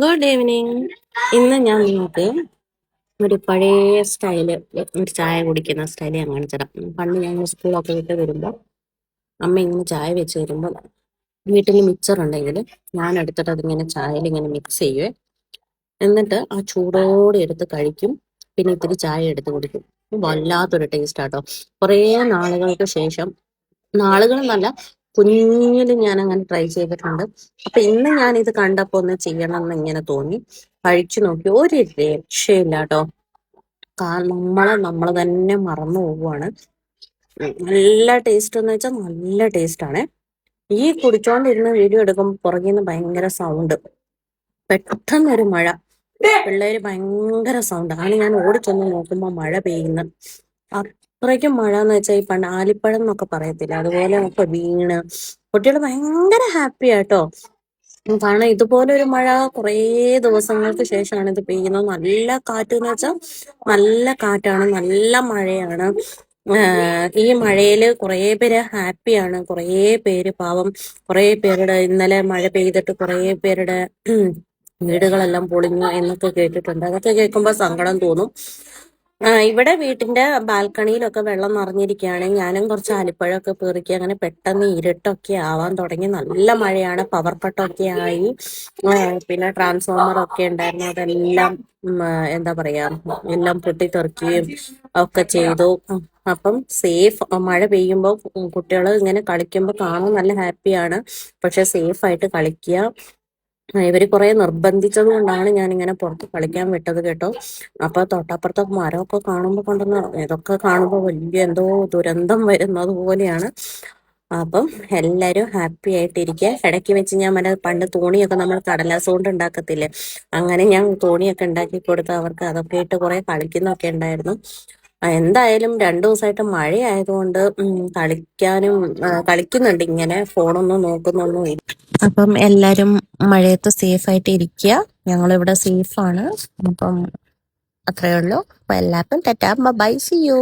Good evening. ഇന്ന് ഞാൻ നിങ്ങൾക്ക് ഒരു പഴയ സ്റ്റൈല് ഒരു ചായ കുടിക്കുന്ന സ്റ്റൈല് ഞാൻ കാണിച്ചുതരാം. പണ്ട് ഞങ്ങൾ സ്കൂളൊക്കെ വിട്ട് വരുമ്പോൾ അമ്മ ഇങ്ങനെ ചായ വെച്ച് തരുമ്പോൾ വീട്ടിൽ മിക്സർ ഉണ്ടെങ്കിൽ ഞാൻ എടുത്തിട്ട് അതിങ്ങനെ ചായയിൽ ഇങ്ങനെ മിക്സ് ചെയ്യുവേ. എന്നിട്ട് ആ ചൂടോടെ എടുത്ത് കഴിക്കും. പിന്നെ ഇത്തിരി ചായ എടുത്ത് കുടിക്കും. വല്ലാത്തൊരു ടേസ്റ്റ് ആട്ടോ. കുറേ നാളുകൾക്ക് ശേഷം, നാളുകളെന്നല്ല, കുഞ്ഞില് ഞാൻ അങ്ങനെ ട്രൈ ചെയ്തിട്ടുണ്ട്. അപ്പൊ ഇന്ന് ഞാൻ ഇത് കണ്ടപ്പോ ഒന്ന് ചെയ്യണം എന്ന് ഇങ്ങനെ തോന്നി. കഴിച്ചു നോക്കി, ഒരു രക്ഷയില്ല കേട്ടോ. നമ്മള് തന്നെ മറന്നു പോവുകയാണ്. നല്ല ടേസ്റ്റ് എന്ന് വെച്ചാൽ നല്ല ടേസ്റ്റ് ആണ്. ഈ കുടിച്ചോണ്ടിരുന്ന് വീഡിയോ എടുക്കുമ്പോൾ പുറകിൽ നിന്ന് ഭയങ്കര സൗണ്ട്. പെട്ടെന്നൊരു മഴ, പിള്ളേര് ഭയങ്കര സൗണ്ട് ആണ്. ഞാൻ ഓടിച്ചൊന്ന് നോക്കുമ്പോ മഴ പെയ്യുന്നു. അത്രയ്ക്കും മഴ എന്ന് വെച്ചാൽ ഈ പണ്ട് ആലിപ്പഴം എന്നൊക്കെ പറയത്തില്ല, അതുപോലെ ഒക്കെ വീണ് കുട്ടികൾ ഭയങ്കര ഹാപ്പി ആട്ടോ. കാരണം ഇതുപോലെ ഒരു മഴ കുറേ ദിവസങ്ങൾക്ക് ശേഷമാണ് ഇത് പെയ്യുന്നത്. നല്ല കാറ്റ് എന്ന് വെച്ചാൽ നല്ല കാറ്റാണ്, നല്ല മഴയാണ്. ഈ മഴയില് കുറേ പേര് ഹാപ്പിയാണ്. കുറേ പേര് പാവം, കുറേ പേരുടെ ഇന്നലെ മഴ പെയ്തിട്ട് കുറേ പേരുടെ വീടുകളെല്ലാം പൊളിഞ്ഞു എന്നൊക്കെ കേട്ടിട്ടുണ്ട്. അതൊക്കെ കേൾക്കുമ്പോൾ സങ്കടം തോന്നും. ഇവിടെ വീട്ടിന്റെ ബാൽക്കണിയിലൊക്കെ വെള്ളം നിറഞ്ഞിരിക്കുകയാണ്. ഞാനും കുറച്ച് ആലിപ്പഴമൊക്കെ പെറുക്കി. അങ്ങനെ പെട്ടെന്ന് ഇരുട്ടൊക്കെ ആവാൻ തുടങ്ങി. നല്ല മഴയാണ്, പവർ കട്ടൊക്കെ ആയി. പിന്നെ ട്രാൻസ്ഫോമർ ഒക്കെ ഉണ്ടായിരുന്നു, അതെല്ലാം എന്താ പറയാ, എല്ലാം പൊട്ടിത്തെറിക്കുകയും ഒക്കെ ചെയ്തു. അപ്പം സേഫ്, മഴ പെയ്യുമ്പോൾ കുട്ടികൾ ഇങ്ങനെ കളിക്കുമ്പോൾ കാണാൻ നല്ല ഹാപ്പിയാണ്. പക്ഷെ സേഫ് ആയിട്ട് കളിക്കുക. ഇവര് കുറെ നിർബന്ധിച്ചത് കൊണ്ടാണ് ഞാൻ ഇങ്ങനെ പുറത്ത് കളിക്കാൻ വിട്ടത് കേട്ടോ. അപ്പൊ തൊട്ടപ്പുറത്തെ മരമൊക്കെ കാണുമ്പോൾ കൊണ്ടുവന്ന്, ഇതൊക്കെ കാണുമ്പോൾ വലിയ എന്തോ ദുരന്തം വരുന്നത് പോലെയാണ്. അപ്പം എല്ലാരും ഹാപ്പി ആയിട്ടിരിക്കുക. ഇടയ്ക്ക് വെച്ച് ഞാൻ പണ്ട് തോണിയൊക്കെ നമ്മൾ കടലാസ് കൊണ്ട് ഉണ്ടാക്കത്തില്ലേ, അങ്ങനെ ഞാൻ തോണിയൊക്കെ ഉണ്ടാക്കി കൊടുത്ത് അവർക്ക് അതൊക്കെ ഇട്ട് കുറെ കളിക്കുന്നൊക്കെ ഉണ്ടായിരുന്നു. എന്തായാലും 2 ദിവസമായിട്ട് മഴയായതുകൊണ്ട് കളിക്കാനും കളിക്കുന്നുണ്ട്, ഇങ്ങനെ ഫോണൊന്നും നോക്കുന്നൊന്നും ഇല്ല. അപ്പം എല്ലാരും മഴയത്ത് സേഫ് ആയിട്ട് ഇരിക്കുക. ഞങ്ങളിവിടെ സേഫാണ്. അപ്പം അത്രയേ ഉള്ളൂ. അപ്പൊ എല്ലാവർക്കും ടാറ്റാ, ബൈ, സീ യു.